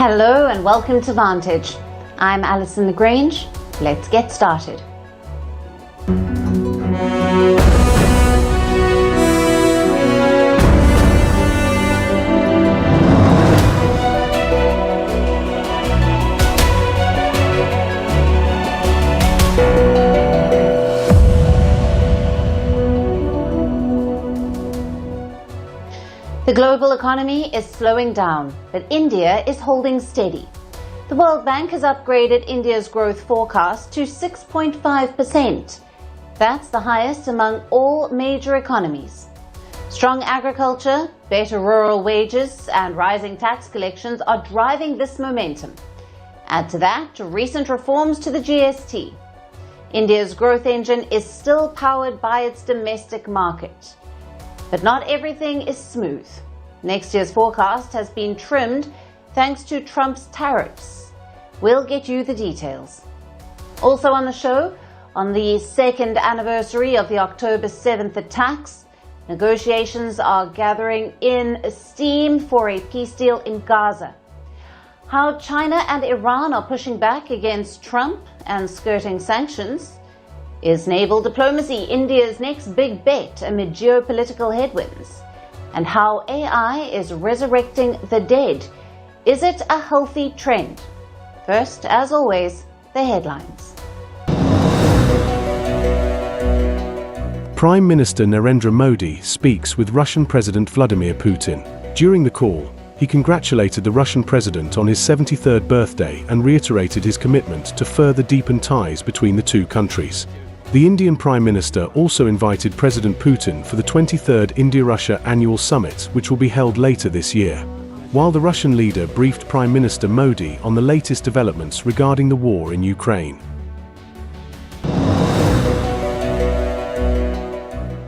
Hello and welcome to Vantage. I'm Alison Lagrange. Let's get started. The global economy is slowing down, but India is holding steady. The World Bank has upgraded India's growth forecast to 6.5%. That's the highest among all major economies. Strong agriculture, better rural wages, and rising tax collections are driving this momentum. Add to that recent reforms to the GST. India's growth engine is still powered by its domestic market. But not everything is smooth. Next year's forecast has been trimmed thanks to Trump's tariffs. We'll get you the details. Also on the show, on the second anniversary of the October 7th attacks, negotiations are gathering in steam for a peace deal in Gaza. How China and Iran are pushing back against Trump and skirting sanctions. Is naval diplomacy India's next big bet amid geopolitical headwinds? And how AI is resurrecting the dead? Is it a healthy trend? First, as always, the headlines. Prime Minister Narendra Modi speaks with Russian President Vladimir Putin. During the call, he congratulated the Russian president on his 73rd birthday and reiterated his commitment to further deepen ties between the two countries. The Indian Prime Minister also invited President Putin for the 23rd India-Russia Annual Summit, which will be held later this year. While the Russian leader briefed Prime Minister Modi on the latest developments regarding the war in Ukraine.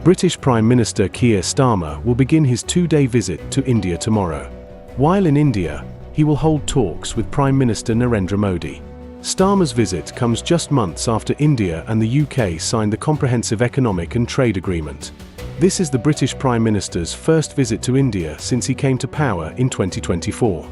British Prime Minister Keir Starmer will begin his two-day visit to India tomorrow. While in India, he will hold talks with Prime Minister Narendra Modi. Starmer's visit comes just months after India and the UK signed the Comprehensive Economic and Trade Agreement. This is the British Prime Minister's first visit to India since he came to power in 2024.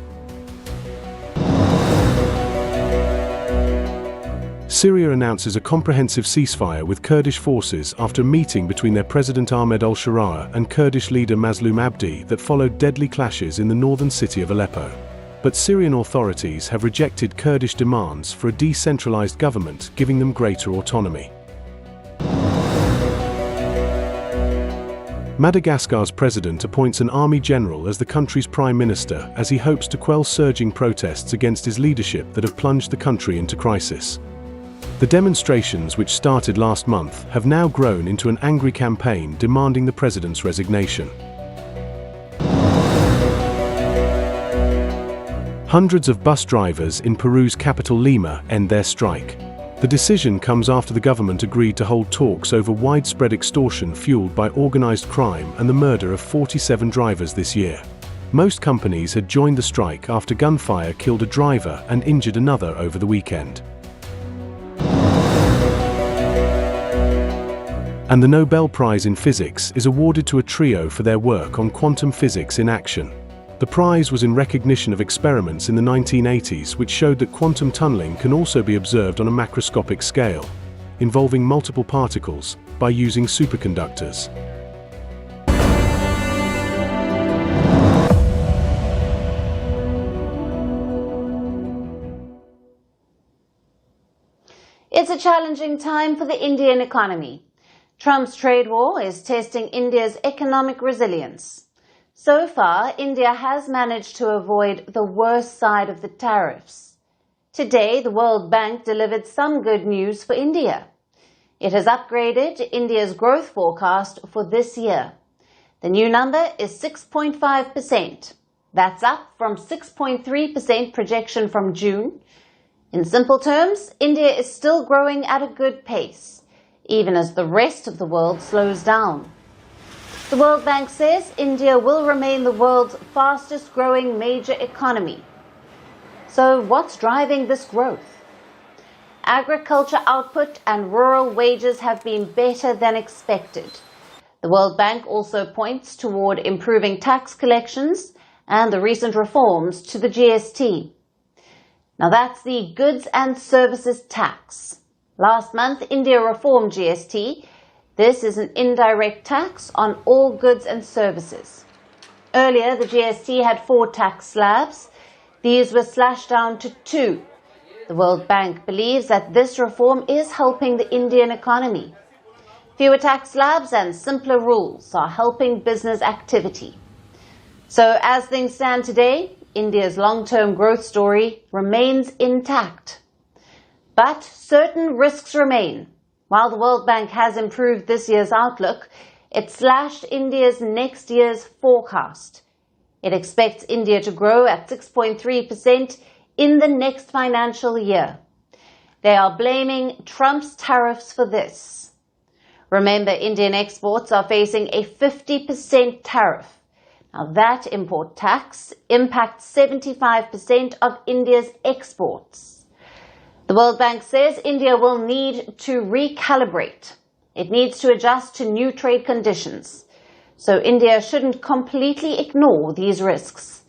Syria announces a comprehensive ceasefire with Kurdish forces after a meeting between their President Ahmed al-Sharaa and Kurdish leader Mazloum Abdi that followed deadly clashes in the northern city of Aleppo. But Syrian authorities have rejected Kurdish demands for a decentralized government, giving them greater autonomy. Madagascar's president appoints an army general as the country's prime minister as he hopes to quell surging protests against his leadership that have plunged the country into crisis. The demonstrations, which started last month, have now grown into an angry campaign demanding the president's resignation. Hundreds of bus drivers in Peru's capital Lima end their strike. The decision comes after the government agreed to hold talks over widespread extortion fueled by organized crime and the murder of 47 drivers this year. Most companies had joined the strike after gunfire killed a driver and injured another over the weekend. And the Nobel Prize in Physics is awarded to a trio for their work on quantum physics in action. The prize was in recognition of experiments in the 1980s which showed that quantum tunneling can also be observed on a macroscopic scale, involving multiple particles, by using superconductors. It's a challenging time for the Indian economy. Trump's trade war is testing India's economic resilience. So far, India has managed to avoid the worst side of the tariffs. Today, the World Bank delivered some good news for India. It has upgraded India's growth forecast for this year. The new number is 6.5%. That's up from 6.3% projection from June. In simple terms, India is still growing at a good pace, even as the rest of the world slows down. The World Bank says India will remain the world's fastest growing major economy. So what's driving this growth? Agriculture output and rural wages have been better than expected. The World Bank also points toward improving tax collections and the recent reforms to the GST. Now that's the goods and services tax. Last month, India reformed GST. This is an indirect tax on all goods and services. Earlier, the GST had 4 tax slabs. These were slashed down to 2. The World Bank believes that this reform is helping the Indian economy. Fewer tax slabs and simpler rules are helping business activity. So as things stand today, India's long-term growth story remains intact. But certain risks remain. While the World Bank has improved this year's outlook, it slashed India's next year's forecast. It expects India to grow at 6.3% in the next financial year. They are blaming Trump's tariffs for this. Remember, Indian exports are facing a 50% tariff. Now that import tax impacts 75% of India's exports. The World Bank says India will need to recalibrate. It needs to adjust to new trade conditions. So India shouldn't completely ignore these risks.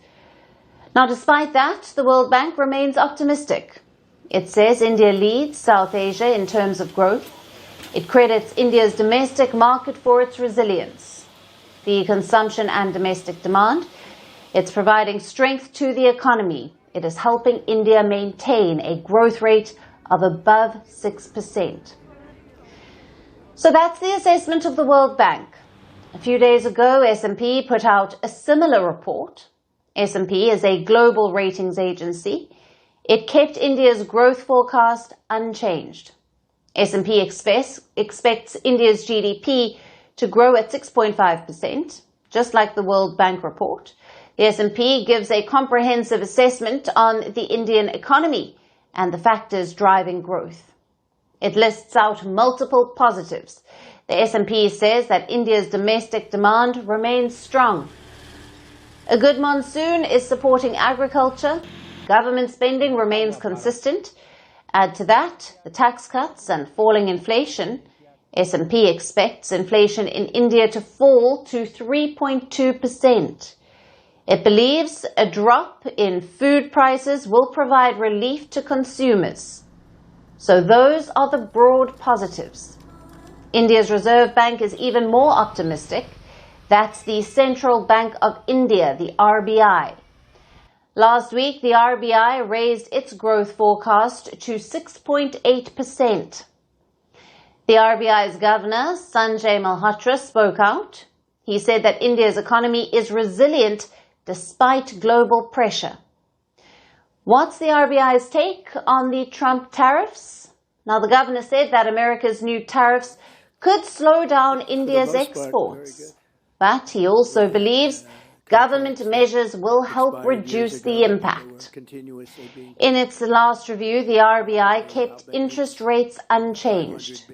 Now, despite that, the World Bank remains optimistic. It says India leads South Asia in terms of growth. It credits India's domestic market for its resilience, the consumption and domestic demand. It's providing strength to the economy. It is helping India maintain a growth rate of above 6%. So that's the assessment of the World Bank. A few days ago, S&P put out a similar report. S&P is a global ratings agency. It kept India's growth forecast unchanged. S&P expects India's GDP to grow at 6.5%, just like the World Bank report. The S&P gives a comprehensive assessment on the Indian economy and the factors driving growth. It lists out multiple positives. The S&P says that India's domestic demand remains strong. A good monsoon is supporting agriculture. Government spending remains consistent. Add to that the tax cuts and falling inflation. S&P expects inflation in India to fall to 3.2%. It believes a drop in food prices will provide relief to consumers. So those are the broad positives. India's Reserve Bank is even more optimistic. That's the Central Bank of India, the RBI. Last week, the RBI raised its growth forecast to 6.8%. The RBI's governor, Sanjay Malhotra, spoke out. He said that India's economy is resilient despite global pressure. What's the RBI's take on the Trump tariffs? Now, the governor said that America's new tariffs could slow down India's exports. But he also believes government measures will help reduce the impact. In its last review, the RBI kept interest rates unchanged.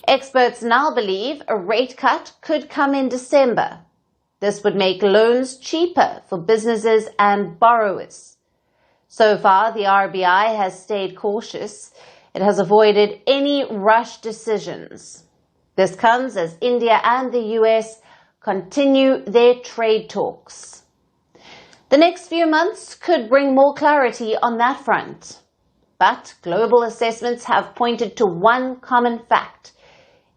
Experts now believe a rate cut could come in December. This would make loans cheaper for businesses and borrowers. So far, the RBI has stayed cautious. It has avoided any rush decisions. This comes as India and the US continue their trade talks. The next few months could bring more clarity on that front. But global assessments have pointed to one common fact.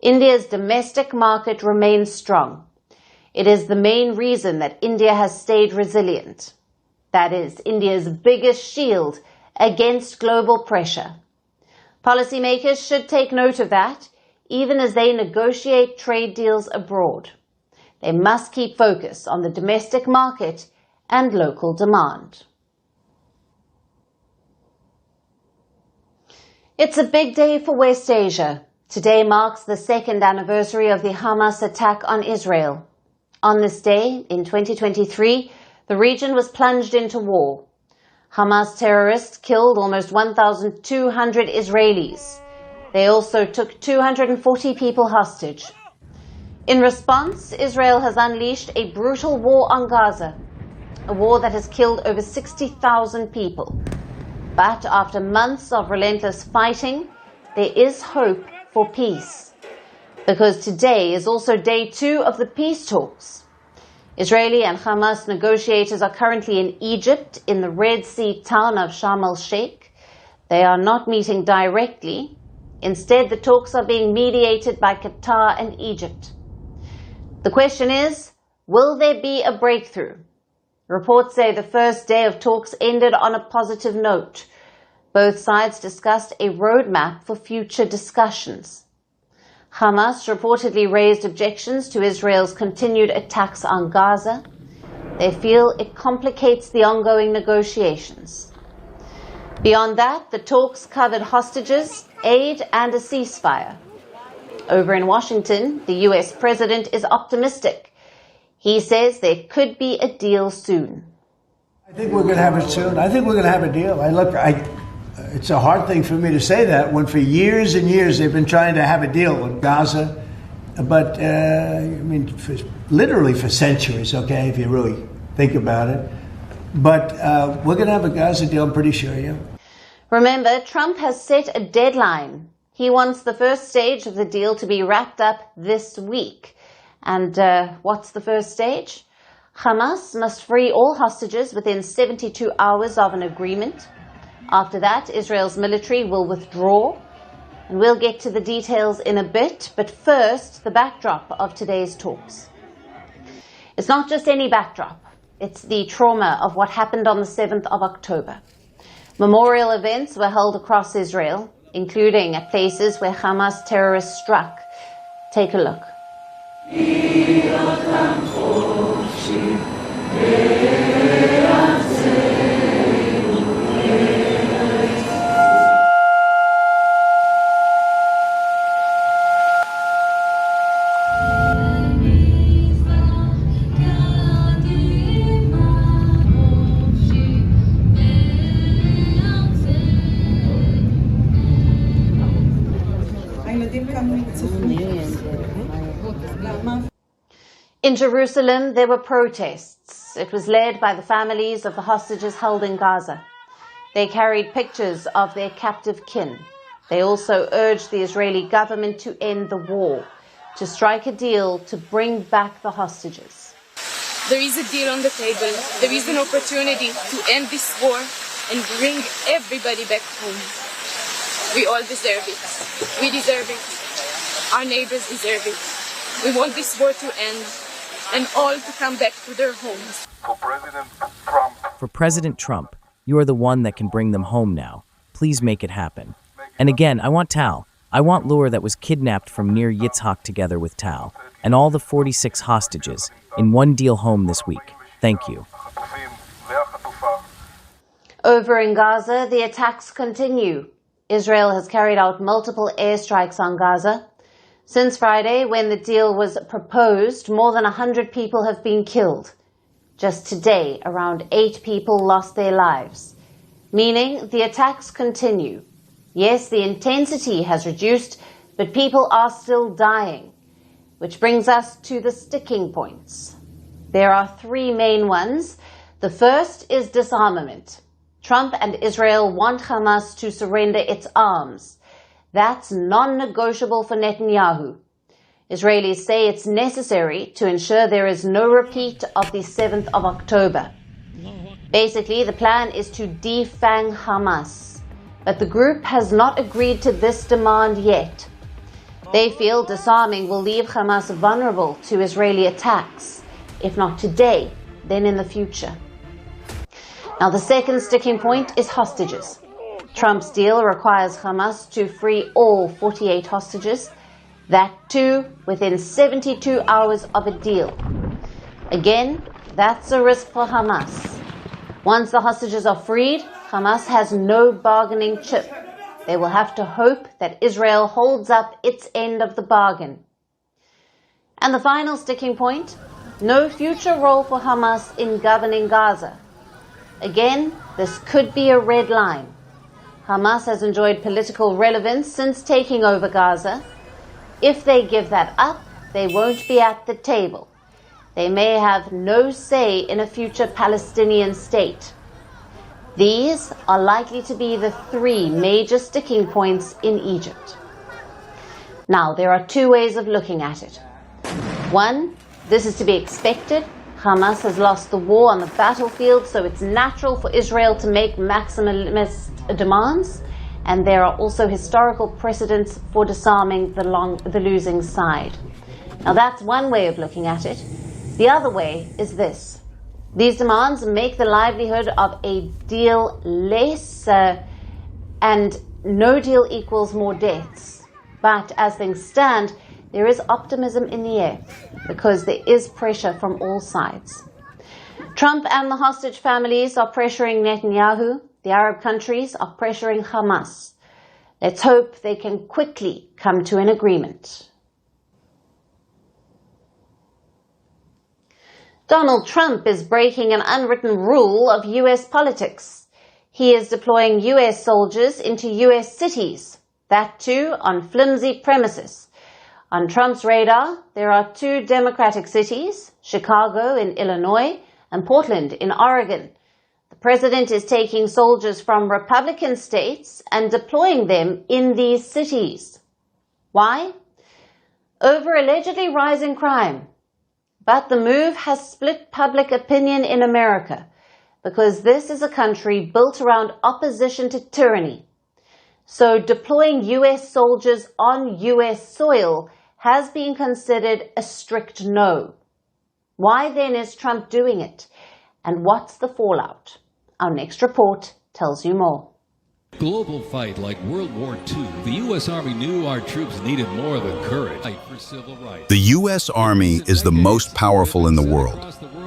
India's domestic market remains strong. It is the main reason that India has stayed resilient. That is India's biggest shield against global pressure. Policymakers should take note of that, even as they negotiate trade deals abroad. They must keep focus on the domestic market and local demand. It's a big day for West Asia. Today marks the second anniversary of the Hamas attack on Israel. On this day, in 2023, the region was plunged into war. Hamas terrorists killed almost 1,200 Israelis. They also took 240 people hostage. In response, Israel has unleashed a brutal war on Gaza, a war that has killed over 60,000 people. But after months of relentless fighting, there is hope for peace. Because today is also day 2 of the peace talks. Israeli and Hamas negotiators are currently in Egypt, in the Red Sea town of Sharm el-Sheikh. They are not meeting directly. Instead, the talks are being mediated by Qatar and Egypt. The question is, will there be a breakthrough? Reports say the first day of talks ended on a positive note. Both sides discussed a roadmap for future discussions. Hamas reportedly raised objections to Israel's continued attacks on Gaza. They feel it complicates the ongoing negotiations. Beyond that, the talks covered hostages, aid, and a ceasefire. Over in Washington, the U.S. president is optimistic. He says there could be a deal soon. I think we're going to have it soon. I think we're going to have a deal. It's a hard thing for me to say that when for years and years they've been trying to have a deal with Gaza. But, literally for centuries, okay, if you really think about it. But we're going to have a Gaza deal, I'm pretty sure, yeah. Remember, Trump has set a deadline. He wants the first stage of the deal to be wrapped up this week. And what's the first stage? Hamas must free all hostages within 72 hours of an agreement. After that, Israel's military will withdraw. And we'll get to the details in a bit, but first, the backdrop of today's talks. It's not just any backdrop. It's the trauma of what happened on the 7th of October. Memorial events were held across Israel, including at places where Hamas terrorists struck. Take a look. In Jerusalem, there were protests. It was led by the families of the hostages held in Gaza. They carried pictures of their captive kin. They also urged the Israeli government to end the war, to strike a deal to bring back the hostages. There is a deal on the table. There is an opportunity to end this war and bring everybody back home. We all deserve it. We deserve it. Our neighbors deserve it. We want this war to end and all to come back to their homes. For President Trump, you are the one that can bring them home now. Please make it happen. And again, I want Tal. I want Lur that was kidnapped from near Yitzhak together with Tal, and all the 46 hostages in one deal home this week. Thank you. Over in Gaza, the attacks continue. Israel has carried out multiple airstrikes on Gaza. Since Friday, when the deal was proposed, more than 100 people have been killed. Just today, around 8 people lost their lives, meaning the attacks continue. Yes, the intensity has reduced, but people are still dying, which brings us to the sticking points. There are 3 main ones. The first is disarmament. Trump and Israel want Hamas to surrender its arms. That's non-negotiable for Netanyahu. Israelis say it's necessary to ensure there is no repeat of the 7th of October. Basically, the plan is to defang Hamas, but the group has not agreed to this demand yet. They feel disarming will leave Hamas vulnerable to Israeli attacks, if not today, then in the future. Now, the second sticking point is hostages. Trump's deal requires Hamas to free all 48 hostages, that too within 72 hours of a deal. Again, that's a risk for Hamas. Once the hostages are freed, Hamas has no bargaining chip. They will have to hope that Israel holds up its end of the bargain. And the final sticking point, no future role for Hamas in governing Gaza. Again, this could be a red line. Hamas has enjoyed political relevance since taking over Gaza. If they give that up, they won't be at the table. They may have no say in a future Palestinian state. These are likely to be the 3 major sticking points in Egypt. Now, there are 2 ways of looking at it. One, this is to be expected. Hamas has lost the war on the battlefield, so it's natural for Israel to make maximalist demands. and there are also historical precedents for disarming the losing side. Now that's one way of looking at it. The other way is this. These demands make the livelihood of a deal less, and no deal equals more deaths. But as things stand, there is optimism in the air because there is pressure from all sides. Trump and the hostage families are pressuring Netanyahu. The Arab countries are pressuring Hamas. Let's hope they can quickly come to an agreement. Donald Trump is breaking an unwritten rule of U.S. politics. He is deploying U.S. soldiers into U.S. cities, that too on flimsy premises. On Trump's radar, there are two Democratic cities, Chicago in Illinois and Portland in Oregon. The president is taking soldiers from Republican states and deploying them in these cities. Why? Over allegedly rising crime. But the move has split public opinion in America because this is a country built around opposition to tyranny. So deploying U.S. soldiers on U.S. soil has been considered a strict no. Why then is Trump doing it? And what's the fallout? Our next report tells you more. Global fight like World War II. The U.S. Army knew our troops needed more than courage. Fight for civil rights. The U.S. Army is the most powerful in the world.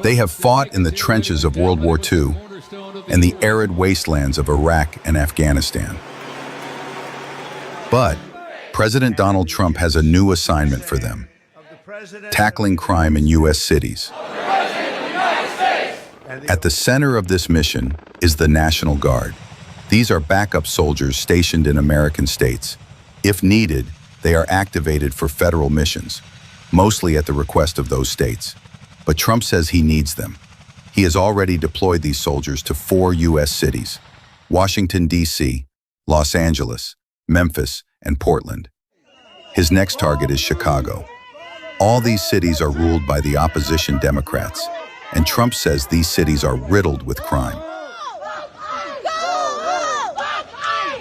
They have fought in the trenches of World War II and the arid wastelands of Iraq and Afghanistan. But President Donald Trump has a new assignment for them: tackling crime in U.S. cities. At the center of this mission is the National Guard. These are backup soldiers stationed in American states. If needed, they are activated for federal missions, mostly at the request of those states. But Trump says he needs them. He has already deployed these soldiers to 4 U.S. cities: Washington, D.C., Los Angeles, Memphis, and Portland. His next target is Chicago. All these cities are ruled by the opposition Democrats, and Trump says these cities are riddled with crime.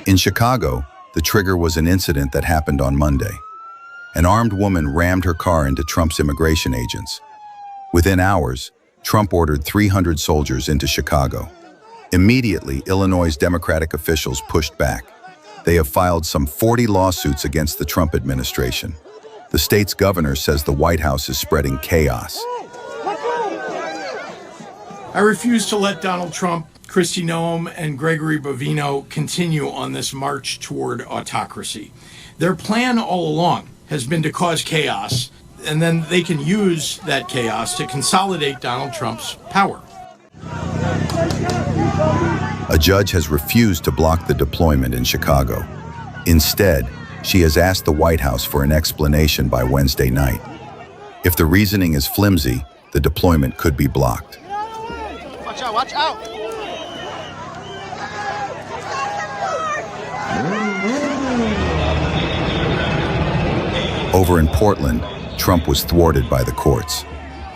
In Chicago, the trigger was an incident that happened on Monday. An armed woman rammed her car into Trump's immigration agents. Within hours, Trump ordered 300 soldiers into Chicago. Immediately, Illinois' Democratic officials pushed back. They have filed some 40 lawsuits against the Trump administration. The state's governor says the White House is spreading chaos. I refuse to let Donald Trump, Kristi Noem, and Gregory Bovino continue on this march toward autocracy. Their plan all along has been to cause chaos, and then they can use that chaos to consolidate Donald Trump's power. A judge has refused to block the deployment in Chicago. Instead, she has asked the White House for an explanation by Wednesday night. If the reasoning is flimsy, the deployment could be blocked. Watch out, watch out! Over in Portland, Trump was thwarted by the courts.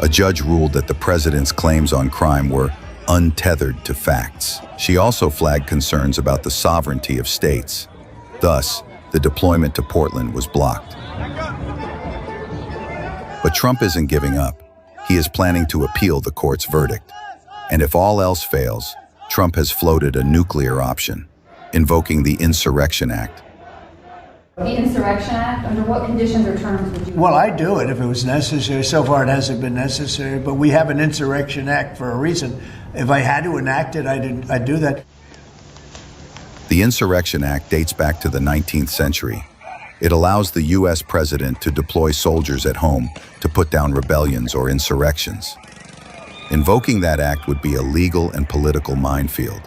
A judge ruled that the president's claims on crime were untethered to facts. She also flagged concerns about the sovereignty of states. Thus, the deployment to Portland was blocked. But Trump isn't giving up. He is planning to appeal the court's verdict. And if all else fails, Trump has floated a nuclear option, invoking the Insurrection Act. The Insurrection Act, under what conditions or terms would you... Well, I'd do it if it was necessary. So far it hasn't been necessary, but we have an Insurrection Act for a reason. If I had to enact it, I'd do that. The Insurrection Act dates back to the 19th century. It allows the U.S. president to deploy soldiers at home to put down rebellions or insurrections. Invoking that act would be a legal and political minefield.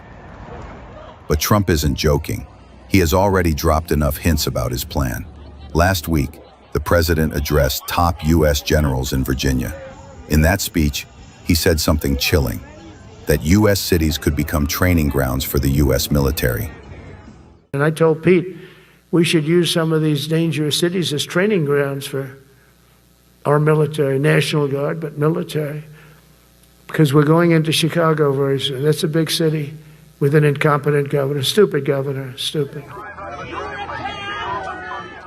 But Trump isn't joking. He has already dropped enough hints about his plan. Last week, the president addressed top U.S. generals in Virginia. In that speech, he said something chilling, that U.S. cities could become training grounds for the U.S. military. And I told Pete, we should use some of these dangerous cities as training grounds for our military, National Guard, but military. Because we're going into Chicago very soon. That's a big city with an incompetent governor, stupid, stupid.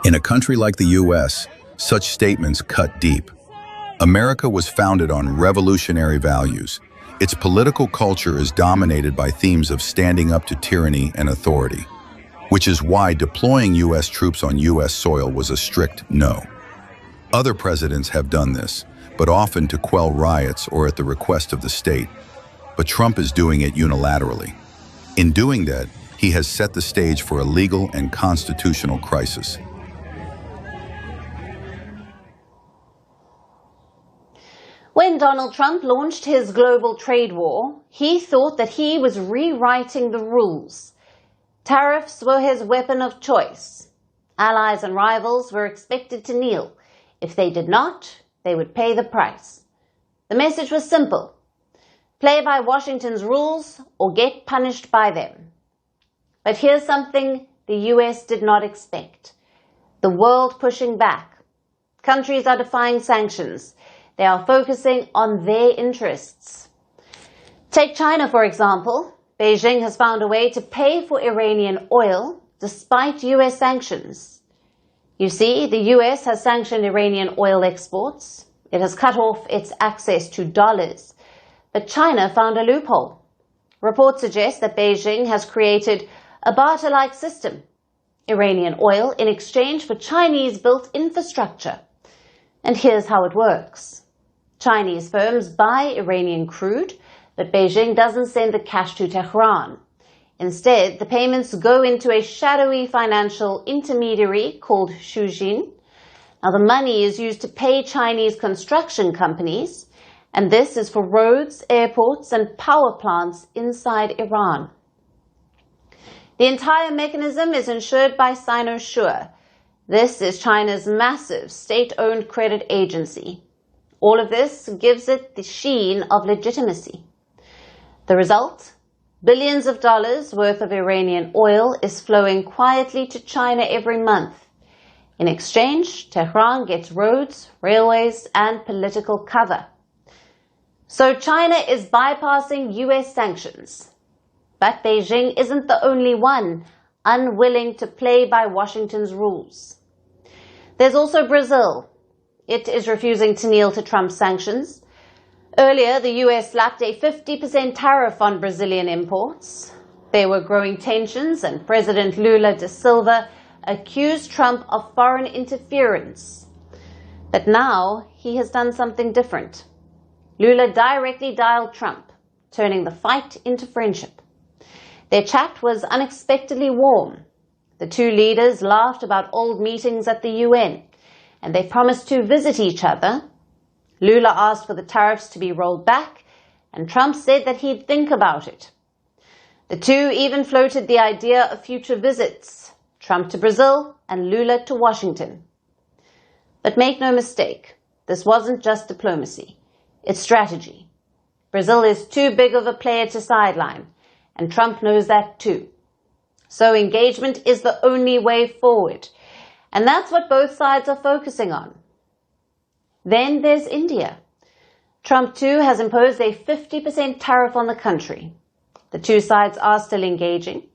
In a country like the US, such statements cut deep. America was founded on revolutionary values. Its political culture is dominated by themes of standing up to tyranny and authority, which is why deploying US troops on US soil was a strict no. Other presidents have done this, but often to quell riots or at the request of the state. But Trump is doing it unilaterally. In doing that, he has set the stage for a legal and constitutional crisis. When Donald Trump launched his global trade war, he thought that he was rewriting the rules. Tariffs were his weapon of choice. Allies and rivals were expected to kneel. If they did not, they would pay the price. The message was simple: play by Washington's rules or get punished by them. But here's something the US did not expect: the world pushing back. Countries are defying sanctions. They are focusing on their interests. Take China, for example. Beijing has found a way to pay for Iranian oil despite US sanctions. You see, the US has sanctioned Iranian oil exports. It has cut off its access to dollars. But China found a loophole. Reports suggest that Beijing has created a barter-like system: Iranian oil in exchange for Chinese-built infrastructure. And here's how it works. Chinese firms buy Iranian crude, but Beijing doesn't send the cash to Tehran. Instead, the payments go into a shadowy financial intermediary called Shujin. Now, the money is used to pay Chinese construction companies, and this is for roads, airports, and power plants inside Iran. The entire mechanism is insured by Sinosure. This is China's massive state-owned credit agency. All of this gives it the sheen of legitimacy. The result? Billions of dollars worth of Iranian oil is flowing quietly to China every month. In exchange, Tehran gets roads, railways, and political cover. So China is bypassing US sanctions. But Beijing isn't the only one unwilling to play by Washington's rules. There's also Brazil. It is refusing to kneel to Trump's sanctions. Earlier, the US slapped a 50% tariff on Brazilian imports. There were growing tensions, and President Lula da Silva accused Trump of foreign interference. But now he has done something different. Lula directly dialed Trump, turning the fight into friendship. Their chat was unexpectedly warm. The two leaders laughed about old meetings at the UN, and they promised to visit each other. Lula asked for the tariffs to be rolled back, and Trump said that he'd think about it. The two even floated the idea of future visits, Trump to Brazil and Lula to Washington. But make no mistake, this wasn't just diplomacy, it's strategy. Brazil is too big of a player to sideline, and Trump knows that too. So engagement is the only way forward. And that's what both sides are focusing on. Then there's India. Trump too has imposed a 50% tariff on the country. The two sides are still engaging.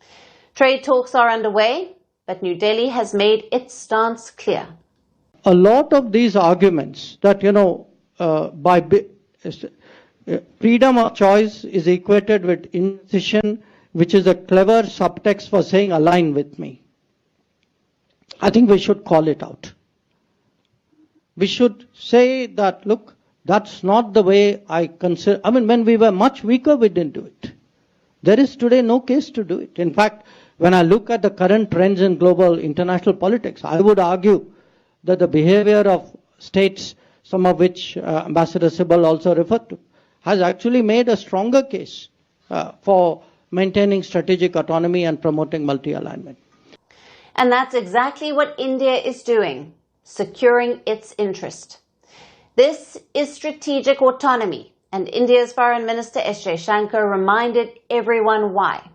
Trade talks are underway, but New Delhi has made its stance clear. A lot of these arguments that, freedom of choice is equated with indecision, which is a clever subtext for saying align with me. I think we should call it out. We should say that, look, that's not the way I consider. When we were much weaker, we didn't do it. There is today no case to do it. In fact, when I look at the current trends in global international politics, I would argue that the behavior of states, some of which Ambassador Sybil also referred to, has actually made a stronger case for maintaining strategic autonomy and promoting multi-alignment. And that's exactly what India is doing, securing its interest. This is strategic autonomy, and India's Foreign Minister S. Jaishankar reminded everyone why.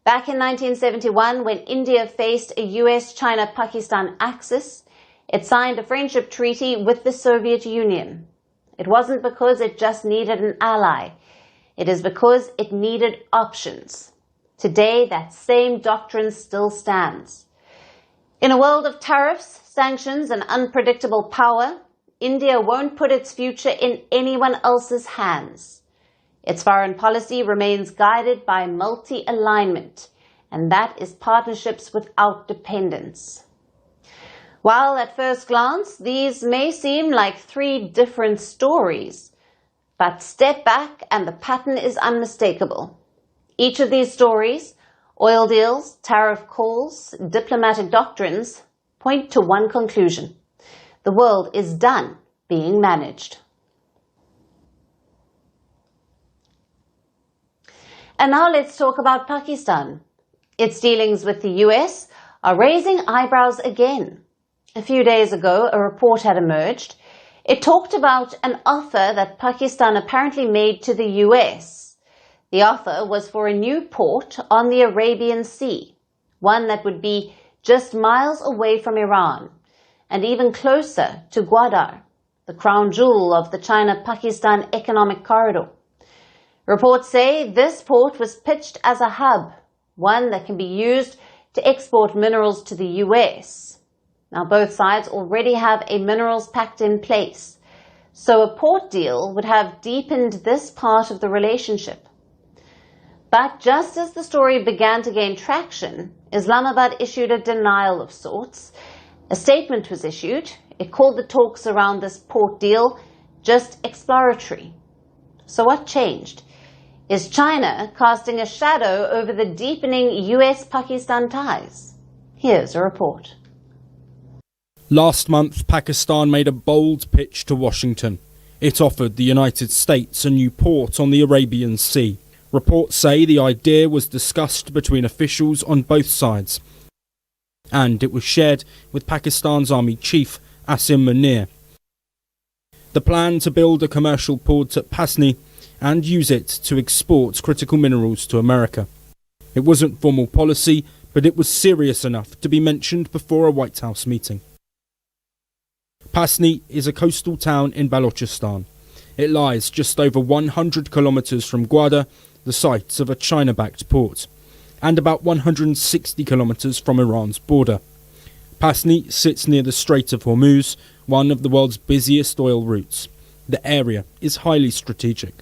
Back in 1971, when India faced a US-China-Pakistan axis, it signed a friendship treaty with the Soviet Union. It wasn't because it just needed an ally. It is because it needed options. Today, that same doctrine still stands. In a world of tariffs, sanctions and unpredictable power, India won't put its future in anyone else's hands. Its foreign policy remains guided by multi-alignment, and that is partnerships without dependence. While at first glance, these may seem like three different stories, but step back and the pattern is unmistakable. Each of these stories, oil deals, tariff calls, diplomatic doctrines, point to one conclusion. The world is done being managed. And now let's talk about Pakistan. Its dealings with the US are raising eyebrows again. A few days ago, a report had emerged. It talked about an offer that Pakistan apparently made to the US. The offer was for a new port on the Arabian Sea, one that would be just miles away from Iran, and even closer to Gwadar, the crown jewel of the China-Pakistan economic corridor. Reports say this port was pitched as a hub, one that can be used to export minerals to the US. Now, both sides already have a minerals pact in place, so a port deal would have deepened this part of the relationship. But just as the story began to gain traction, Islamabad issued a denial of sorts. A statement was issued. It called the talks around this port deal just exploratory. So what changed? Is China casting a shadow over the deepening US-Pakistan ties? Here's a report. Last month, Pakistan made a bold pitch to Washington. It offered the United States a new port on the Arabian Sea. Reports say the idea was discussed between officials on both sides, and it was shared with Pakistan's Army Chief Asim Munir. The plan to build a commercial port at Pasni and use it to export critical minerals to America. It wasn't formal policy, but it was serious enough to be mentioned before a White House meeting. Pasni is a coastal town in Balochistan. It lies just over 100 kilometres from Gwadar, the site of a China-backed port, and about 160 kilometres from Iran's border. Pasni sits near the Strait of Hormuz, one of the world's busiest oil routes. The area is highly strategic.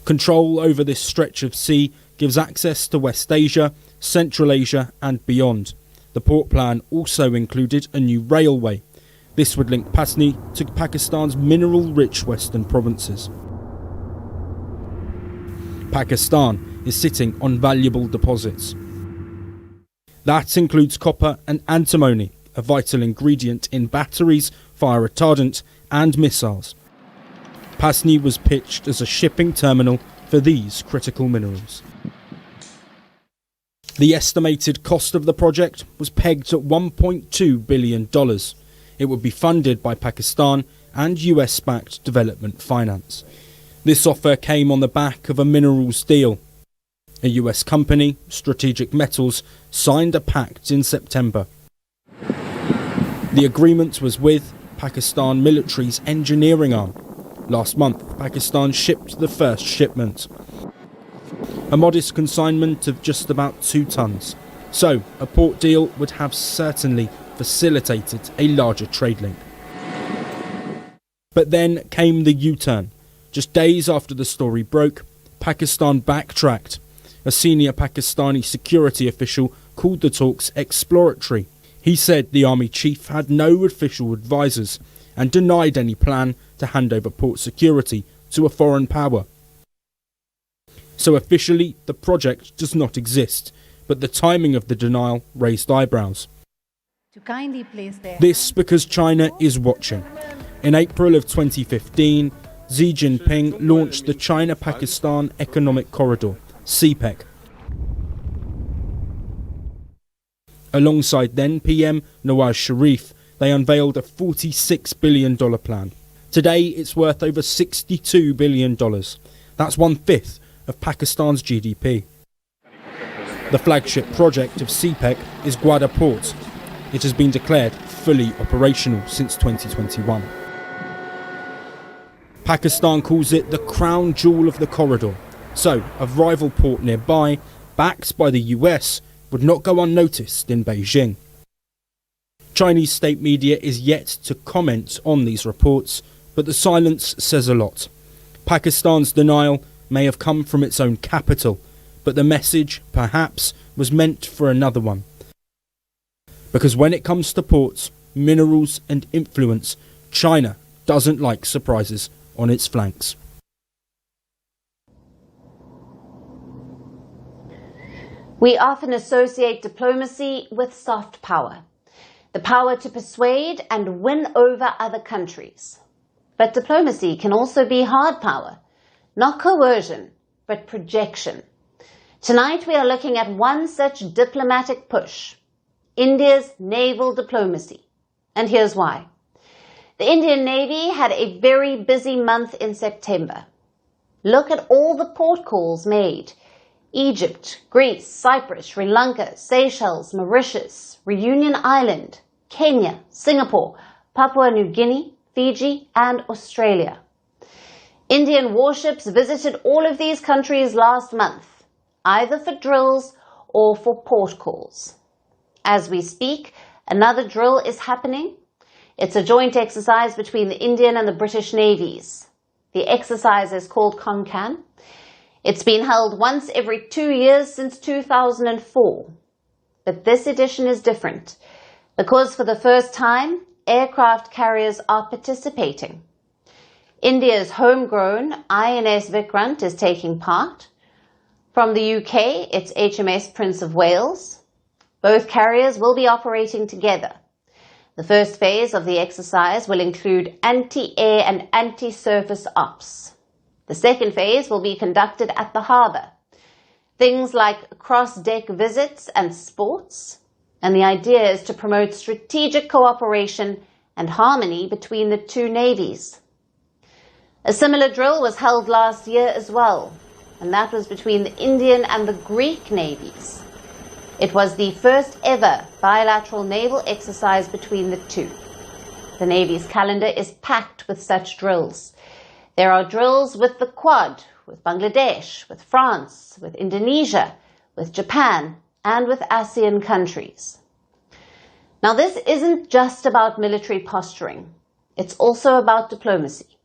Control over this stretch of sea gives access to West Asia, Central Asia and beyond. The port plan also included a new railway. This would link Pasni to Pakistan's mineral-rich western provinces. Pakistan is sitting on valuable deposits. That includes copper and antimony, a vital ingredient in batteries, fire retardant and missiles. Pasni was pitched as a shipping terminal for these critical minerals. The estimated cost of the project was pegged at $1.2 billion. It would be funded by Pakistan and US-backed development finance. This offer came on the back of a minerals deal. A US company, Strategic Metals, signed a pact in September. The agreement was with Pakistan military's engineering arm. Last month, Pakistan shipped the first shipment. A modest consignment of just about 2 tons. So, a port deal would have certainly facilitated a larger trade link. But then came the U-turn. Just days after the story broke, Pakistan backtracked. A senior Pakistani security official called the talks exploratory. He said the army chief had no official advisors and denied any plan to hand over port security to a foreign power. So officially, the project does not exist, but the timing of the denial raised eyebrows. This because China is watching. In April of 2015, Xi Jinping launched the China-Pakistan Economic Corridor, CPEC. Alongside then PM Nawaz Sharif, they unveiled a $46 billion plan. Today, it's worth over $62 billion. That's 1/5 of Pakistan's GDP. The flagship project of CPEC is Gwadar Port. It has been declared fully operational since 2021. Pakistan calls it the crown jewel of the corridor. So, a rival port nearby, backed by the US, would not go unnoticed in Beijing. Chinese state media is yet to comment on these reports, but the silence says a lot. Pakistan's denial may have come from its own capital, but the message, perhaps, was meant for another one. Because when it comes to ports, minerals and influence, China doesn't like surprises on its flanks. We often associate diplomacy with soft power, the power to persuade and win over other countries. But diplomacy can also be hard power, not coercion, but projection. Tonight we are looking at one such diplomatic push, India's naval diplomacy. And here's why. The Indian Navy had a very busy month in September. Look at all the port calls made. Egypt, Greece, Cyprus, Sri Lanka, Seychelles, Mauritius, Reunion Island, Kenya, Singapore, Papua New Guinea, Fiji and Australia. Indian warships visited all of these countries last month, either for drills or for port calls. As we speak, another drill is happening. It's a joint exercise between the Indian and the British navies. The exercise is called Konkan. It's been held once every 2 years since 2004. But this edition is different because for the first time, aircraft carriers are participating. India's homegrown INS Vikrant is taking part. From the UK, it's HMS Prince of Wales. Both carriers will be operating together. The first phase of the exercise will include anti-air and anti-surface ops. The second phase will be conducted at the harbour. Things like cross-deck visits and sports. And the idea is to promote strategic cooperation and harmony between the two navies. A similar drill was held last year as well, and that was between the Indian and the Greek navies. It was the first ever bilateral naval exercise between the two. The Navy's calendar is packed with such drills. There are drills with the Quad, with Bangladesh, with France, with Indonesia, with Japan, and with ASEAN countries. Now, this isn't just about military posturing. It's also about diplomacy.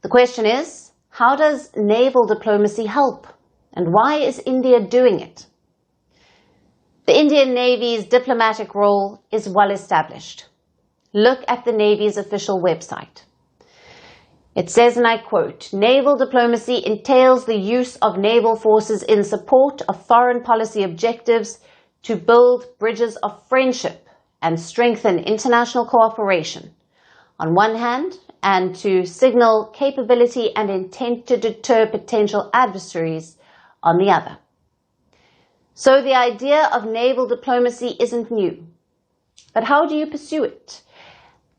The question is, how does naval diplomacy help? And why is India doing it? The Indian Navy's diplomatic role is well established. Look at the Navy's official website. It says, and I quote, "Naval diplomacy entails the use of naval forces in support of foreign policy objectives to build bridges of friendship and strengthen international cooperation, on one hand, and to signal capability and intent to deter potential adversaries on the other." So the idea of naval diplomacy isn't new. But how do you pursue it?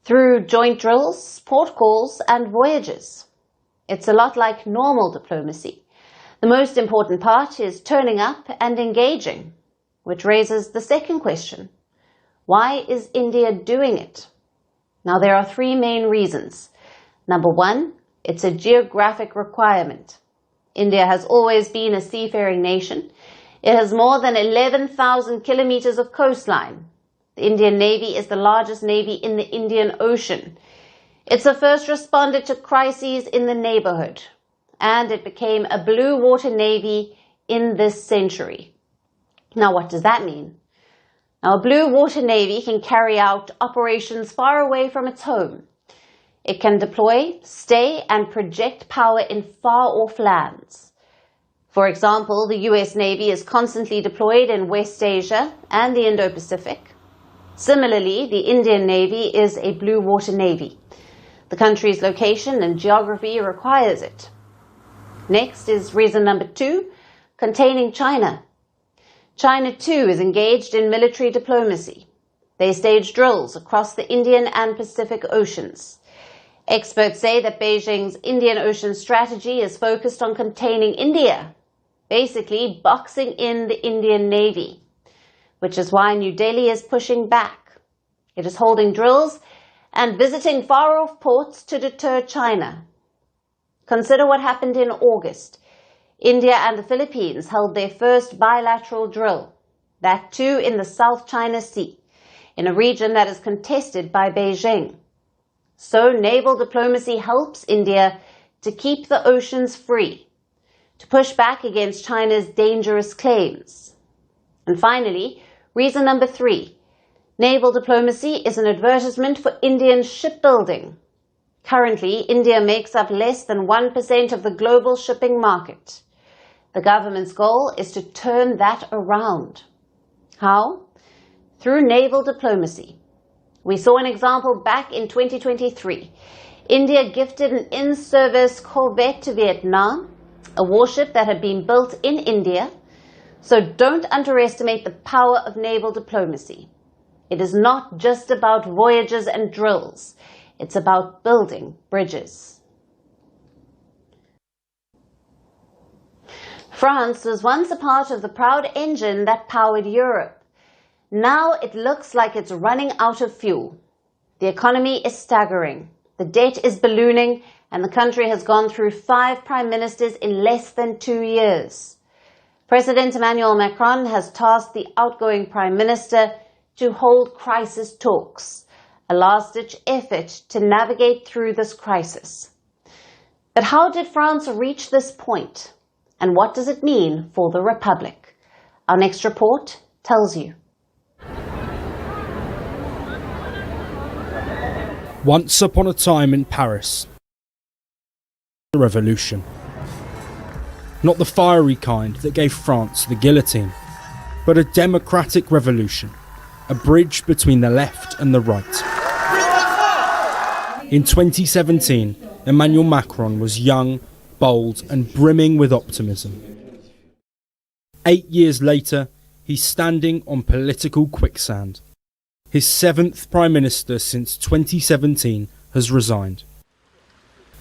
Through joint drills, port calls, and voyages. It's a lot like normal diplomacy. The most important part is turning up and engaging, which raises the second question. Why is India doing it? Now, there are three main reasons. Number one, it's a geographic requirement. India has always been a seafaring nation. It has more than 11,000 kilometers of coastline. The Indian Navy is the largest navy in the Indian Ocean. It's a first responder to crises in the neighborhood, and it became a blue water navy in this century. Now, what does that mean? Now, a blue water navy can carry out operations far away from its home. It can deploy, stay, and project power in far-off lands. For example, the US Navy is constantly deployed in West Asia and the Indo-Pacific. Similarly, the Indian Navy is a blue water navy. The country's location and geography requires it. Next is reason number two, containing China. China too is engaged in military diplomacy. They stage drills across the Indian and Pacific Oceans. Experts say that Beijing's Indian Ocean strategy is focused on containing India, basically boxing in the Indian Navy, which is why New Delhi is pushing back. It is holding drills and visiting far-off ports to deter China. Consider what happened in August. India and the Philippines held their first bilateral drill, that too in the South China Sea. in a region that is contested by Beijing. So naval diplomacy helps India to keep the oceans free, to push back against China's dangerous claims. And finally, reason number 3, naval diplomacy is an advertisement for Indian shipbuilding. Currently, India makes up less than 1% of the global shipping market. The government's goal is to turn that around. How? Through naval diplomacy. We saw an example back in 2023. India gifted an in-service corvette to Vietnam, a warship that had been built in India. So don't underestimate the power of naval diplomacy. It is not just about voyages and drills. It's about building bridges. France was once a part of the proud engine that powered Europe. Now it looks like it's running out of fuel. The economy is staggering, the debt is ballooning, and the country has gone through 5 prime ministers in less than 2 years. President Emmanuel Macron has tasked the outgoing prime minister to hold crisis talks, a last-ditch effort to navigate through this crisis. But how did France reach this point? And what does it mean for the Republic? Our next report tells you. Once upon a time in Paris, the revolution. Not the fiery kind that gave France the guillotine, but a democratic revolution, a bridge between the left and the right. In 2017, Emmanuel Macron was young, bold and brimming with optimism. 8 years later, he's standing on political quicksand. His 7th Prime Minister since 2017 has resigned.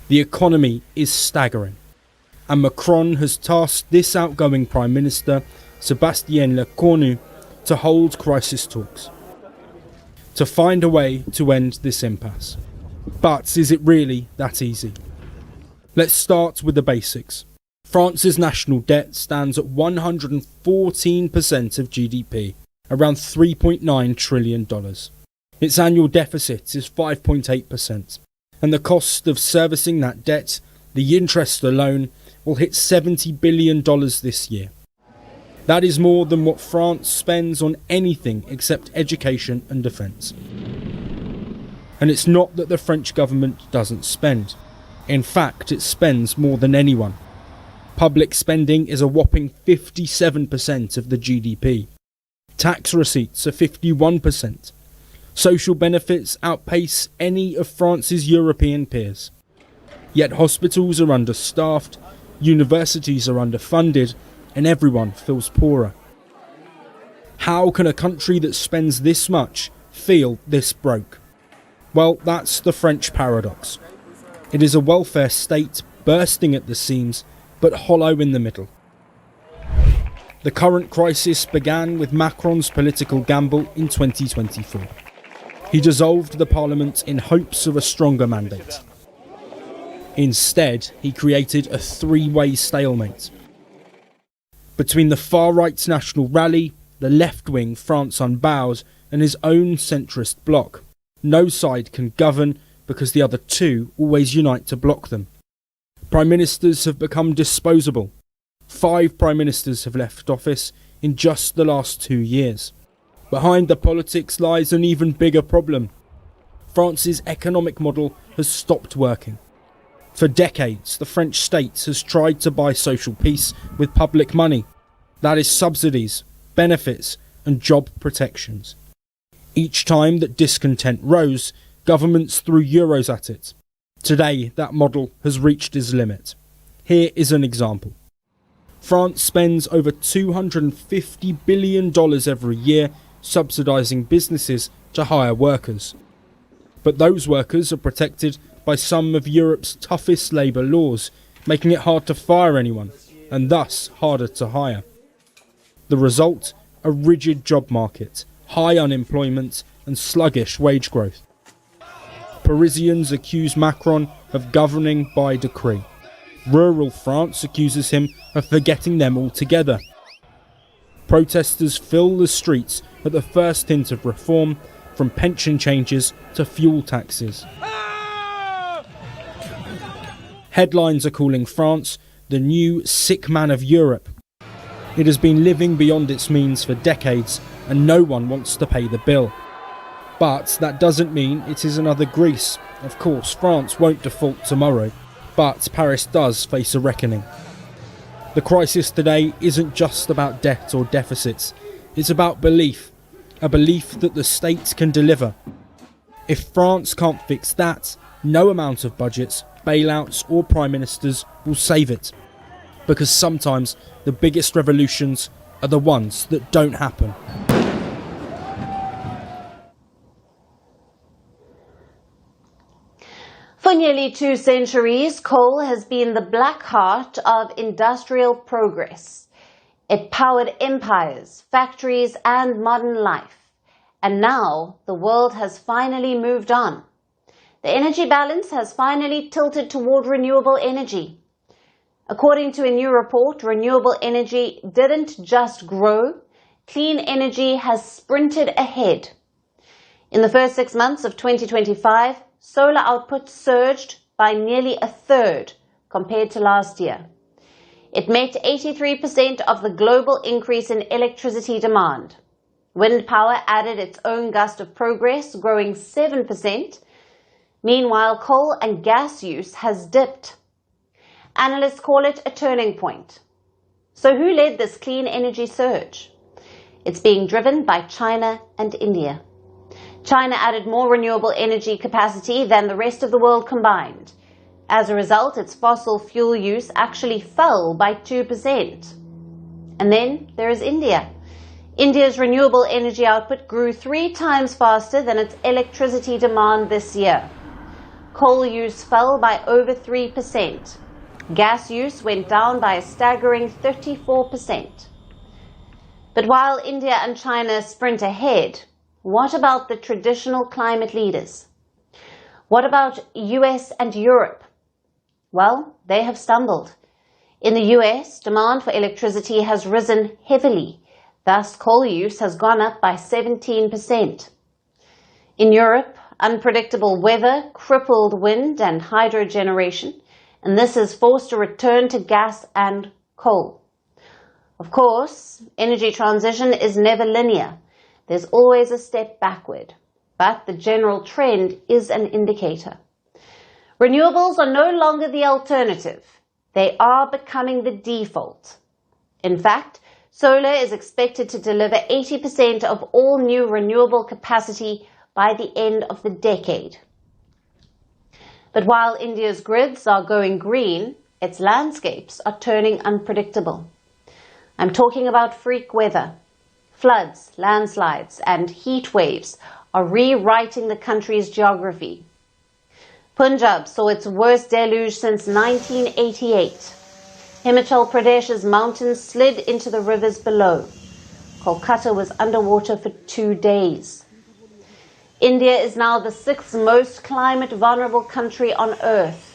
The economy is staggering, and Macron has tasked this outgoing Prime Minister, Sébastien Lecornu, to hold crisis talks, to find a way to end this impasse. But is it really that easy? Let's start with the basics. France's national debt stands at 114% of GDP, around $3.9 trillion. Its annual deficit is 5.8%, and the cost of servicing that debt, the interest alone, will hit $70 billion this year. That is more than what France spends on anything except education and defence. And it's not that the French government doesn't spend. In fact, it spends more than anyone. Public spending is a whopping 57% of the GDP. Tax receipts are 51%. Social benefits outpace any of France's European peers. Yet hospitals are understaffed, universities are underfunded, and everyone feels poorer. How can a country that spends this much feel this broke? Well, that's the French paradox. It is a welfare state bursting at the seams, but hollow in the middle. The current crisis began with Macron's political gamble in 2024. He dissolved the parliament in hopes of a stronger mandate. Instead, he created a 3-way stalemate. Between the far-right National Rally, the left-wing France Unbowed, and his own centrist bloc, no side can govern because the other two always unite to block them. Prime ministers have become disposable. 5 prime ministers have left office in just the last 2 years. Behind the politics lies an even bigger problem. France's economic model has stopped working. For decades, the French state has tried to buy social peace with public money. That is subsidies, benefits, and job protections. Each time that discontent rose, governments threw euros at it. Today, that model has reached its limit. Here is an example. France spends over $250 billion every year subsidising businesses to hire workers. But those workers are protected by some of Europe's toughest labour laws, making it hard to fire anyone, and thus harder to hire. The result? A rigid job market, high unemployment and sluggish wage growth. Parisians accuse Macron of governing by decree. Rural France accuses him of forgetting them altogether. Protesters fill the streets at the first hint of reform, from pension changes to fuel taxes. Headlines are calling France the new sick man of Europe. It has been living beyond its means for decades and no one wants to pay the bill. But that doesn't mean it is another Greece. Of course, France won't default tomorrow, but Paris does face a reckoning. The crisis today isn't just about debt or deficits. It's about belief, a belief that the state can deliver. If France can't fix that, no amount of budgets, bailouts or prime ministers will save it. Because sometimes the biggest revolutions are the ones that don't happen. For nearly 2 centuries, coal has been the black heart of industrial progress. It powered empires, factories, and modern life. And now the world has finally moved on. The energy balance has finally tilted toward renewable energy. According to a new report, renewable energy didn't just grow, clean energy has sprinted ahead. In the first 6 months of 2025, solar output surged by nearly a third compared to last year. It met 83% of the global increase in electricity demand. Wind power added its own gust of progress, growing 7%. Meanwhile, coal and gas use has dipped. Analysts call it a turning point. So who led this clean energy surge? It's being driven by China and India. China added more renewable energy capacity than the rest of the world combined. As a result, its fossil fuel use actually fell by 2%. And then there is India. India's renewable energy output grew 3 times faster than its electricity demand this year. Coal use fell by over 3%. Gas use went down by a staggering 34%. But while India and China sprint ahead, what about the traditional climate leaders? What about US and Europe? Well, they have stumbled. In the US, demand for electricity has risen heavily. Thus, coal use has gone up by 17%. In Europe, unpredictable weather crippled wind and hydro generation, and this has forced a return to gas and coal. Of course, energy transition is never linear. There's always a step backward, but the general trend is an indicator. Renewables are no longer the alternative. They are becoming the default. In fact, solar is expected to deliver 80% of all new renewable capacity by the end of the decade. But while India's grids are going green, its landscapes are turning unpredictable. I'm talking about freak weather. Floods, landslides, and heat waves are rewriting the country's geography. Punjab saw its worst deluge since 1988. Himachal Pradesh's mountains slid into the rivers below. Kolkata was underwater for 2 days. India is now the 6th most climate vulnerable country on earth.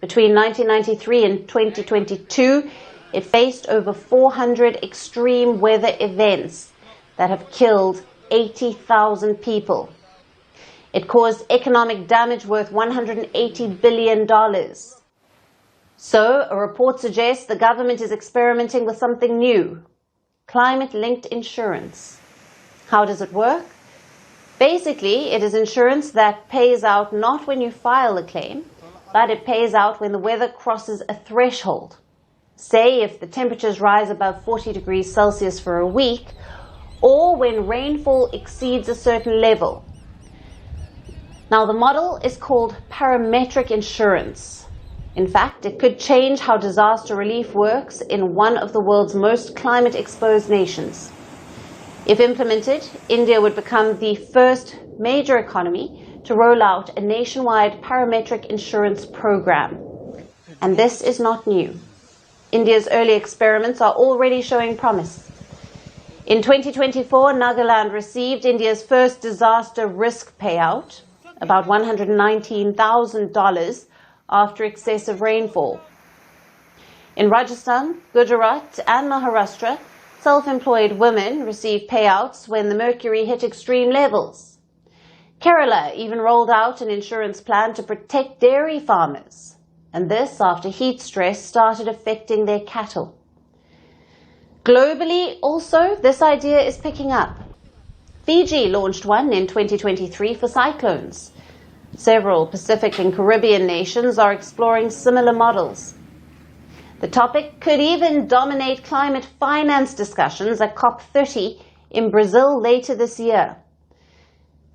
Between 1993 and 2022, it faced over 400 extreme weather events that have killed 80,000 people. It caused economic damage worth $180 billion. So, a report suggests the government is experimenting with something new: climate-linked insurance. How does it work? Basically, it is insurance that pays out not when you file a claim, but it pays out when the weather crosses a threshold. Say if the temperatures rise above 40 degrees Celsius for a week, or when rainfall exceeds a certain level. Now, the model is called parametric insurance. In fact, it could change how disaster relief works in one of the world's most climate-exposed nations. If implemented, India would become the first major economy to roll out a nationwide parametric insurance program. And this is not new. India's early experiments are already showing promise. In 2024, Nagaland received India's first disaster risk payout, about $119,000 after excessive rainfall. In Rajasthan, Gujarat, and Maharashtra, self-employed women receive payouts when the mercury hit extreme levels. Kerala even rolled out an insurance plan to protect dairy farmers, and this after heat stress started affecting their cattle. Globally, also, this idea is picking up. Fiji launched one in 2023 for cyclones. Several Pacific and Caribbean nations are exploring similar models. The topic could even dominate climate finance discussions at COP30 in Brazil later this year.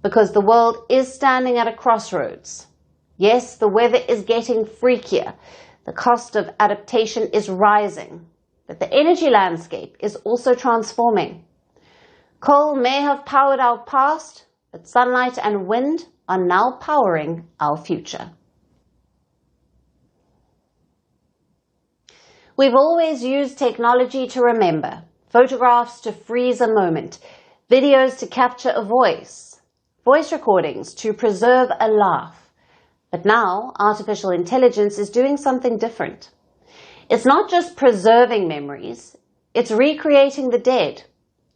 Because the world is standing at a crossroads. Yes, the weather is getting freakier. The cost of adaptation is rising. But the energy landscape is also transforming. Coal may have powered our past, but sunlight and wind are now powering our future. We've always used technology to remember, photographs to freeze a moment, videos to capture a voice recordings to preserve a laugh. But now, artificial intelligence is doing something different. It's not just preserving memories, it's recreating the dead.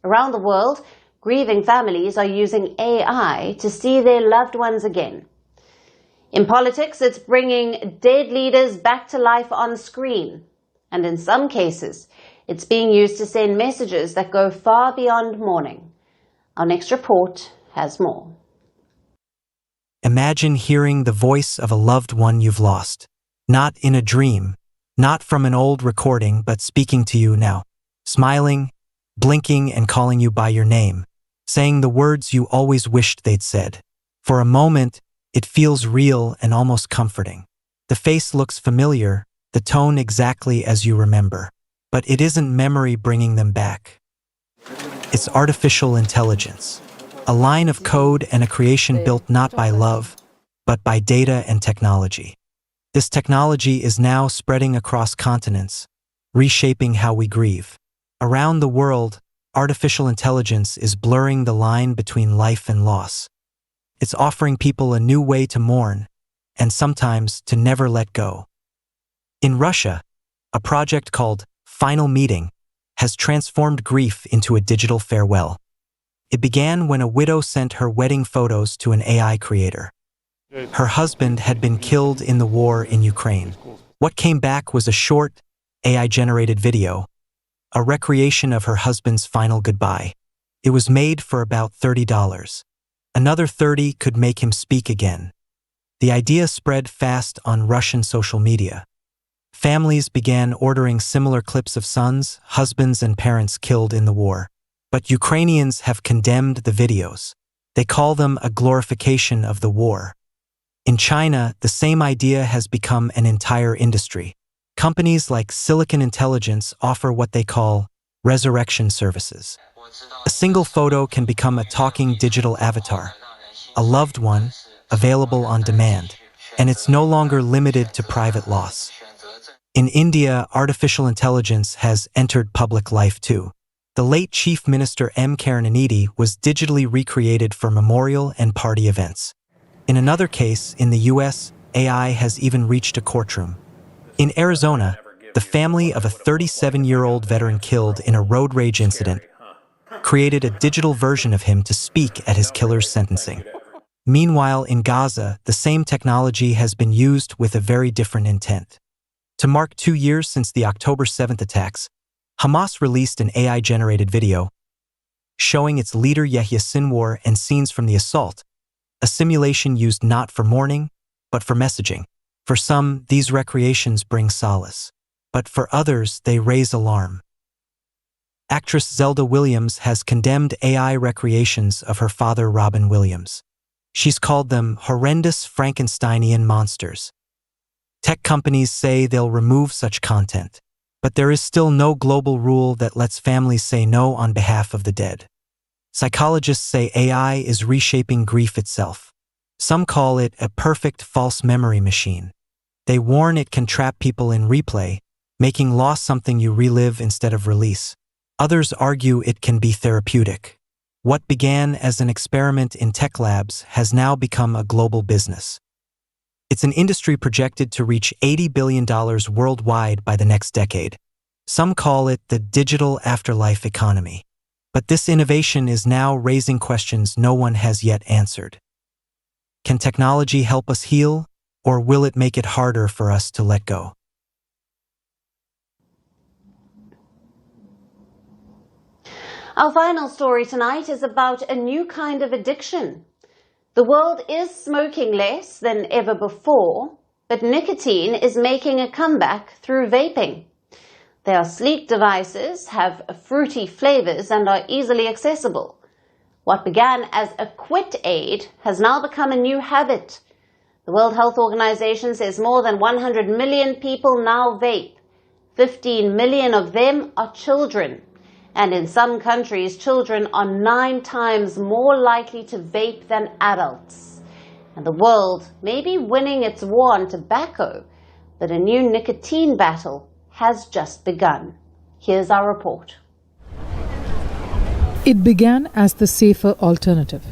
Around the world, grieving families are using AI to see their loved ones again. In politics, it's bringing dead leaders back to life on screen. And in some cases, it's being used to send messages that go far beyond mourning. Our next report has more. Imagine hearing the voice of a loved one you've lost. Not in a dream, not from an old recording, but speaking to you now. Smiling, blinking and calling you by your name. Saying the words you always wished they'd said. For a moment, it feels real and almost comforting. The face looks familiar, the tone exactly as you remember. But it isn't memory bringing them back. It's artificial intelligence. A line of code and a creation built not by love, but by data and technology. This technology is now spreading across continents, reshaping how we grieve. Around the world, artificial intelligence is blurring the line between life and loss. It's offering people a new way to mourn, and sometimes to never let go. In Russia, a project called Final Meeting has transformed grief into a digital farewell. It began when a widow sent her wedding photos to an AI creator. Her husband had been killed in the war in Ukraine. What came back was a short, AI-generated video, a recreation of her husband's final goodbye. It was made for about $30. Another $30 could make him speak again. The idea spread fast on Russian social media. Families began ordering similar clips of sons, husbands, and parents killed in the war. But Ukrainians have condemned the videos. They call them a glorification of the war. In China, the same idea has become an entire industry. Companies like Silicon Intelligence offer what they call resurrection services. A single photo can become a talking digital avatar, a loved one, available on demand, and it's no longer limited to private loss. In India, artificial intelligence has entered public life too. The late Chief Minister M. Karunanidhi was digitally recreated for memorial and party events. In another case, in the US, AI has even reached a courtroom. In Arizona, the family of a 37-year-old veteran killed in a road rage incident created a digital version of him to speak at his killer's sentencing. Meanwhile, in Gaza, the same technology has been used with a very different intent. To mark 2 years since the October 7th attacks, Hamas released an AI-generated video showing its leader Yahya Sinwar and scenes from the assault, a simulation used not for mourning, but for messaging. For some, these recreations bring solace, but for others, they raise alarm. Actress Zelda Williams has condemned AI recreations of her father Robin Williams. She's called them horrendous Frankensteinian monsters. Tech companies say they'll remove such content. But there is still no global rule that lets families say no on behalf of the dead. Psychologists say AI is reshaping grief itself. Some call it a perfect false memory machine. They warn it can trap people in replay, making loss something you relive instead of release. Others argue it can be therapeutic. What began as an experiment in tech labs has now become a global business. It's an industry projected to reach $80 billion worldwide by the next decade. Some call it the digital afterlife economy. But this innovation is now raising questions no one has yet answered. Can technology help us heal, or will it make it harder for us to let go? Our final story tonight is about a new kind of addiction. The world is smoking less than ever before, but nicotine is making a comeback through vaping. They are sleek devices, have fruity flavors, and are easily accessible. What began as a quit aid has now become a new habit. The World Health Organization says more than 100 million people now vape. 15 million of them are children. And in some countries, children are 9 times more likely to vape than adults. And the world may be winning its war on tobacco, but a new nicotine battle has just begun. Here's our report. It began as the safer alternative,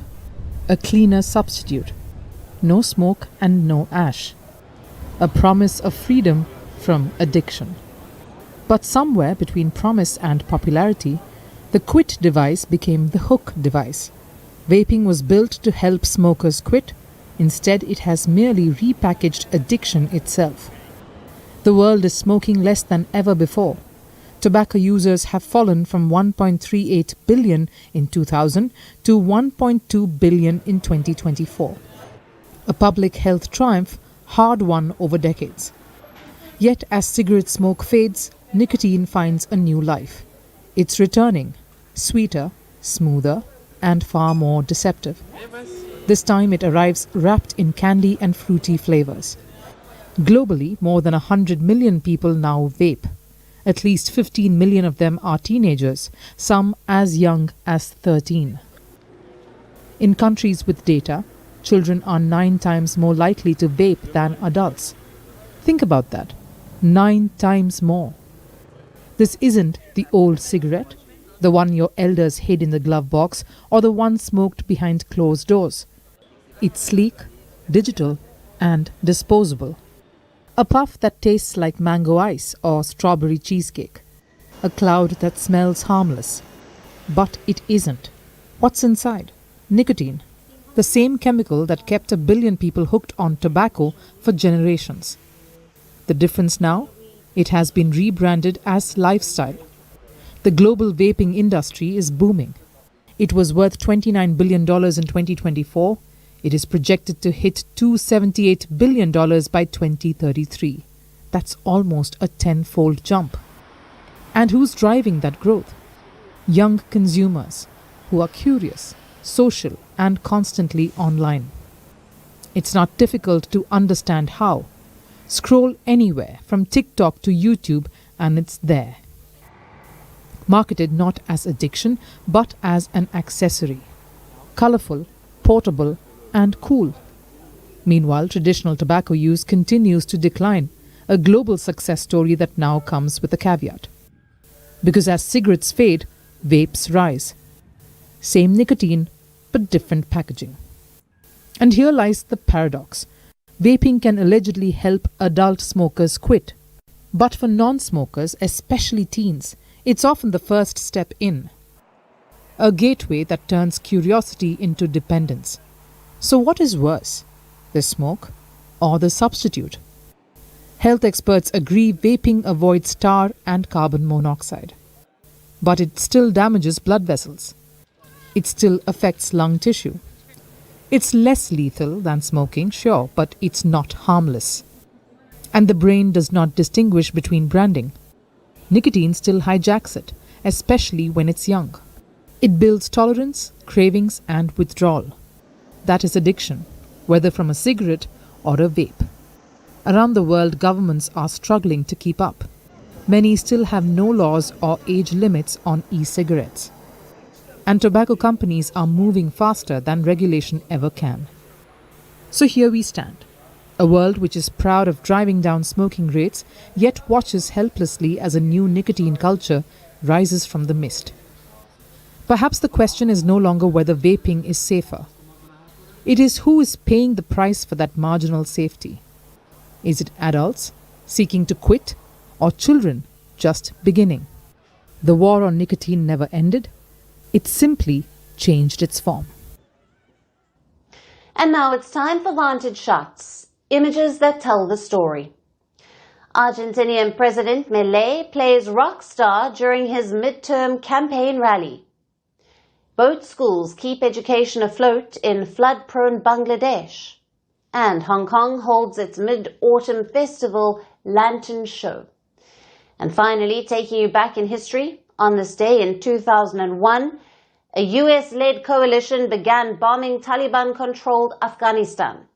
a cleaner substitute, no smoke and no ash, a promise of freedom from addiction. But somewhere between promise and popularity, the quit device became the hook device. Vaping was built to help smokers quit. Instead, it has merely repackaged addiction itself. The world is smoking less than ever before. Tobacco users have fallen from 1.38 billion in 2000 to 1.2 billion in 2024. A public health triumph hard won over decades. Yet as cigarette smoke fades, nicotine finds a new life. It's returning, sweeter, smoother, and far more deceptive. This time it arrives wrapped in candy and fruity flavors. Globally, more than 100 million people now vape. At least 15 million of them are teenagers, some as young as 13. In countries with data, children are 9 times more likely to vape than adults. Think about that. 9 times more. This isn't the old cigarette, the one your elders hid in the glove box, or the one smoked behind closed doors. It's sleek, digital, and disposable. A puff that tastes like mango ice or strawberry cheesecake. A cloud that smells harmless. But it isn't. What's inside? Nicotine. The same chemical that kept 1 billion people hooked on tobacco for generations. The difference now? It has been rebranded as lifestyle. The global vaping industry is booming. It was worth $29 billion in 2024. It is projected to hit $278 billion by 2033. That's almost a 10-fold jump. And who's driving that growth? Young consumers who are curious, social, and constantly online. It's not difficult to understand how. Scroll anywhere, from TikTok to YouTube, and it's there. Marketed not as addiction, but as an accessory. Colorful, portable, and cool. Meanwhile, traditional tobacco use continues to decline, a global success story that now comes with a caveat. Because as cigarettes fade, vapes rise. Same nicotine, but different packaging. And here lies the paradox. Vaping can allegedly help adult smokers quit. But for non-smokers, especially teens, it's often the first step in. A gateway that turns curiosity into dependence. So what is worse, the smoke or the substitute? Health experts agree vaping avoids tar and carbon monoxide. But it still damages blood vessels. It still affects lung tissue. It's less lethal than smoking, sure, but it's not harmless. And the brain does not distinguish between branding. Nicotine still hijacks it, especially when it's young. It builds tolerance, cravings, and withdrawal. That is addiction, whether from a cigarette or a vape. Around the world, governments are struggling to keep up. Many still have no laws or age limits on e-cigarettes. And tobacco companies are moving faster than regulation ever can. So here we stand, a world which is proud of driving down smoking rates, yet watches helplessly as a new nicotine culture rises from the mist. Perhaps the question is no longer whether vaping is safer. It is who is paying the price for that marginal safety. Is it adults seeking to quit, or children just beginning? The war on nicotine never ended. It simply changed its form. And now it's time for Vantage shots, images that tell the story. Argentinian President Milei plays rock star during his midterm campaign rally. Boat schools keep education afloat in flood-prone Bangladesh. And Hong Kong holds its mid-autumn festival Lantern Show. And finally, taking you back in history, on this day in 2001, a US-led coalition began bombing Taliban-controlled Afghanistan.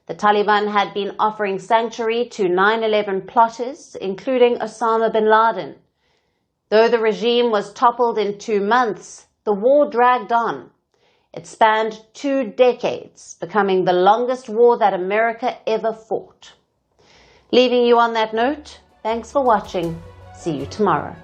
The Taliban had been offering sanctuary to 9/11 plotters, including Osama bin Laden. Though the regime was toppled in 2 months, the war dragged on. It spanned 2 decades, becoming the longest war that America ever fought. Leaving you on that note, thanks for watching. See you tomorrow.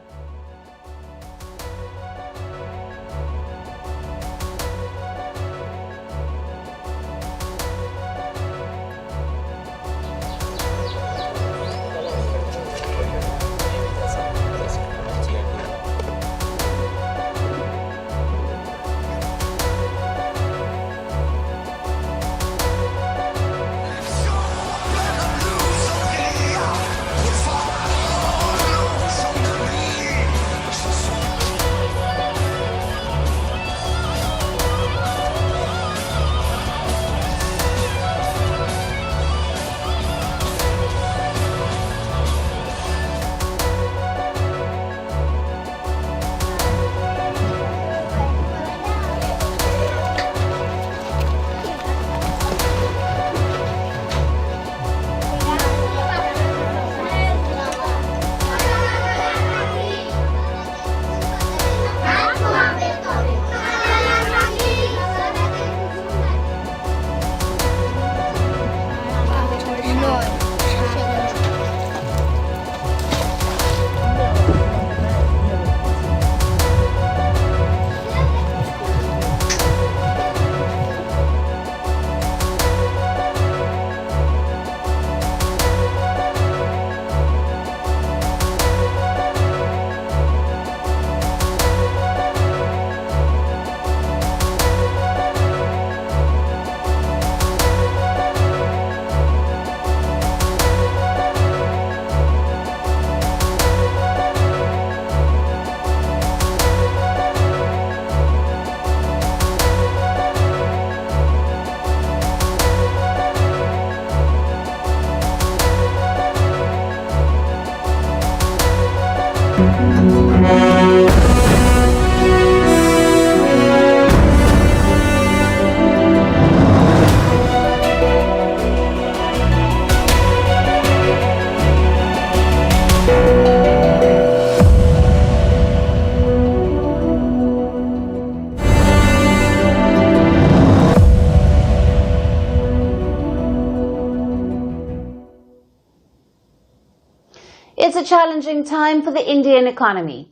It's a challenging time for the Indian economy.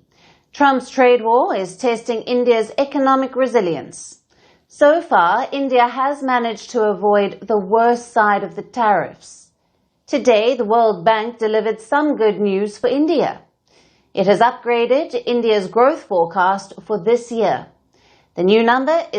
Trump's trade war is testing India's economic resilience. So far, India has managed to avoid the worst side of the tariffs. Today, the World Bank delivered some good news for India. It has upgraded India's growth forecast for this year. The new number is